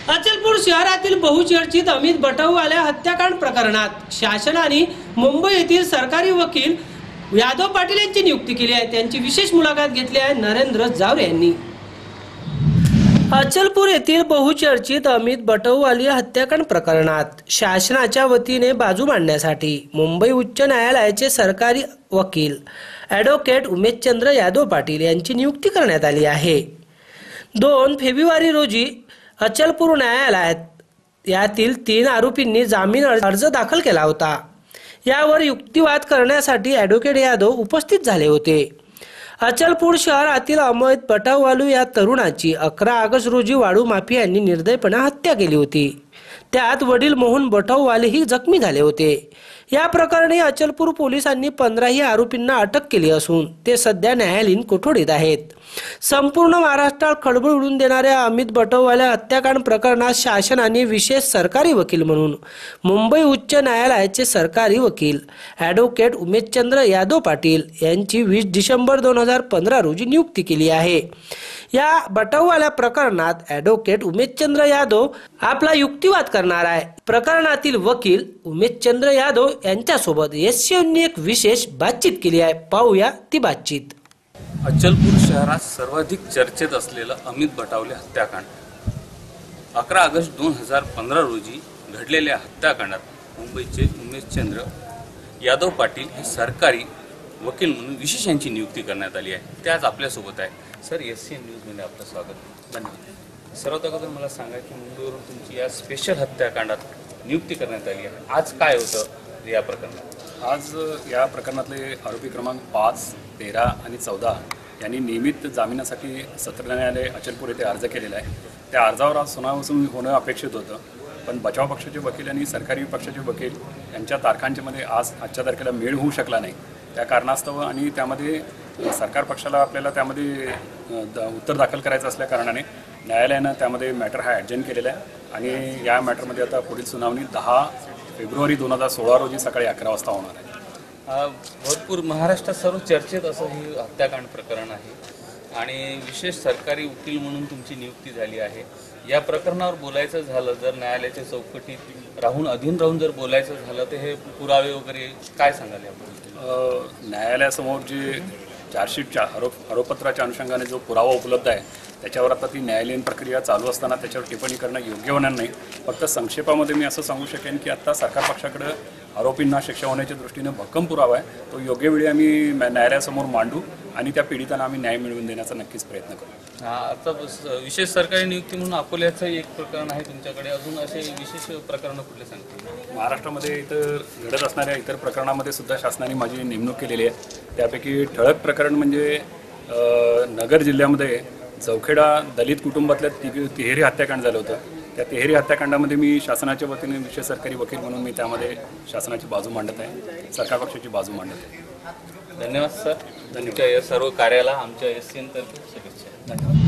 अचलपूर शहरातील बहुचर्चित अमित बटववाले हत्याकांड प्रकरणात शासनाने मुंबई येथील सरकारी वकील यादव पाटील यांची नियुक्ती केली आहे। त्यांची विशेष मुलाखत घेतली आहे नरेंद्र जावरे यांनी। अचलपूर येथील बहुचर्चित अमित बटववाले हत्याकांड प्रकरणात शासनाच्या वतीने बाजू मांडण्यासाठी मुंबई उच्च न्यायालयाचे सरकारी वकील ॲडव्होकेट उमेशचंद्र यादव पाटील यांची नियुक्ती करण्यात आली आहे। 2 फेब्रुवारी रोजी अचलपूर न्यायालयात यातील 3 आरोपींनी जामीन अर्ज दाखल केला होता। यावर युक्तिवाद करण्यासाठी ॲडव्होकेट यादव उपस्थित झाले होते। अचलपूर शहरातील अमित बटववाले या तरुणाची 11 ऑगस्ट रोजी वाळू माफियांनी निर्दयपणे हत्या केली होती। त्यात वडील मोहन बटववालेही जखमी झाले होते। या प्रकरणी अचलपूर पोलिसांनी 15 आरोपींना अटक केली असून ते सध्या न्यायालयीन कोठडीत आहेत। संपूर्ण महाराष्ट्रात खळबळ उडवून देणाऱ्या अमित बटववाले हत्याकांड प्रकरणात शासनाने विशेष सरकारी वकील म्हणून मुंबई उच्च न्यायालयाचे सरकारी वकील ॲडव्होकेट उमेशचंद्र यादव पाटील यांची 20 डिसेंबर 2015 रोजी नियुक्ती केली आहे। या बटववाले प्रकरणात ॲडव्होकेट उमेशचंद्र यादव आपला युक्तिवाद करणार आहे। प्रकरणातील वकील उमेशचंद्र यादव यांच्यासोबत एससीएनने एक विशेष बातचीत केली आहे। पाहूया ती बातचीत। अचलपूर शहरात सर्वाधिक चर्चेत असलेलं अमित बटवले हत्याकांड 11 ऑगस्ट 2015 रोजी घडलेल्या हत्याकांडात मुंबईचे उमेशचंद्र यादव पाटील हे सरकारी वकील म्हणून विशेष यांची नियुक्ती करण्यात आली आहे। ते आज आपल्यासोबत आहे। सर, एससीएन न्यूजमध्ये आपलं स्वागत। धन्यवाद। सर्वात अगोदर मला सांगा की मुंबईवरून तुमची या स्पेशल हत्याकांडात नियुक्ती करण्यात आली आहे। आज काय होतं या प्रकरणात? आज या प्रकरणातले आरोपी क्रमांक 5, 13 आणि 14 यांनी नियमित जामिनासाठी सत्र न्यायालय अचलपूर येथे अर्ज केलेला आहे। त्या अर्जावर आज सुनावणी होणं अपेक्षित होतं, पण बचाव पक्षाचे वकील आणि सरकारी पक्षाचे वकील यांच्या तारखांच्यामध्ये आजच्या तारखेला मेळ होऊ शकला नाही। त्या कारणास्तव आणि त्यामध्ये सरकार पक्षाला आपल्याला त्यामध्ये उत्तर दाखल करायचं असल्या कारणाने न्यायालयानं त्यामध्ये मॅटर हा ॲडजंट केलेला आहे आणि या मॅटरमध्ये आता पुढील सुनावणी 10 फेब्रुवारी 2016 रोजी सकाळी 11 वाजता होणार आहे। भरपूर महाराष्ट्रात सर्व चर्चेत असं हे हत्याकांड प्रकरण आहे आणि विशेष सरकारी वकील म्हणून तुमची नियुक्ती झाली आहे। या प्रकरणावर बोलायचं झालं, जर न्यायालयाच्या चौकटीत अधीन राहून जर बोलायचं झालं तर हे पुरावे वगैरे काय सांगाल याबद्दल? न्यायालयासमोर जे चार्जशीटच्या आरोपपत्राच्या अनुषंगाने जो पुरावा उपलब्ध आहे त्याच्यावर आता ती न्यायालयीन प्रक्रिया चालू असताना त्याच्यावर टिप्पणी करणं योग्य होणार नाही। फक्त संक्षेपामध्ये मी असं सांगू शकेन की आता सरकार पक्षाकडे आरोपींना शिक्षा होण्याच्या दृष्टीने भक्कम पुरावा आहे, तो योग्य वेळी आम्ही न्यायालयासमोर मांडू आणि त्या पीडितांना आम्ही न्याय मिळवून देण्याचा नक्कीच प्रयत्न करू। आता विशेष सरकारी नियुक्ती म्हणून अकोल्याचं एक प्रकरण आहे तुमच्याकडे, अजून असे विशेष प्रकरणं कुठले सांगतील? महाराष्ट्रामध्ये इतर घडत असणाऱ्या इतर प्रकरणामध्ये सुद्धा शासनाने माझी नेमणूक केलेली आहे। त्यापैकी ठळक प्रकरण म्हणजे नगर जिल्ह्यामध्ये जवखेडा दलित कुटुंबातल्या तिहेरी हत्याकांड झालं होतं। त्या तिहेरी हत्याकांडामध्ये मी शासनाच्या वतीने विशेष सरकारी वकील म्हणून मी त्यामध्ये शासनाची बाजू मांडत आहे, सरकार पक्षाची बाजू मांडत आहे। धन्यवाद सर। धन्यवाद। या सर्व कार्याला आमच्या एससीएन तर्फे शुभेच्छा। धन्यवाद।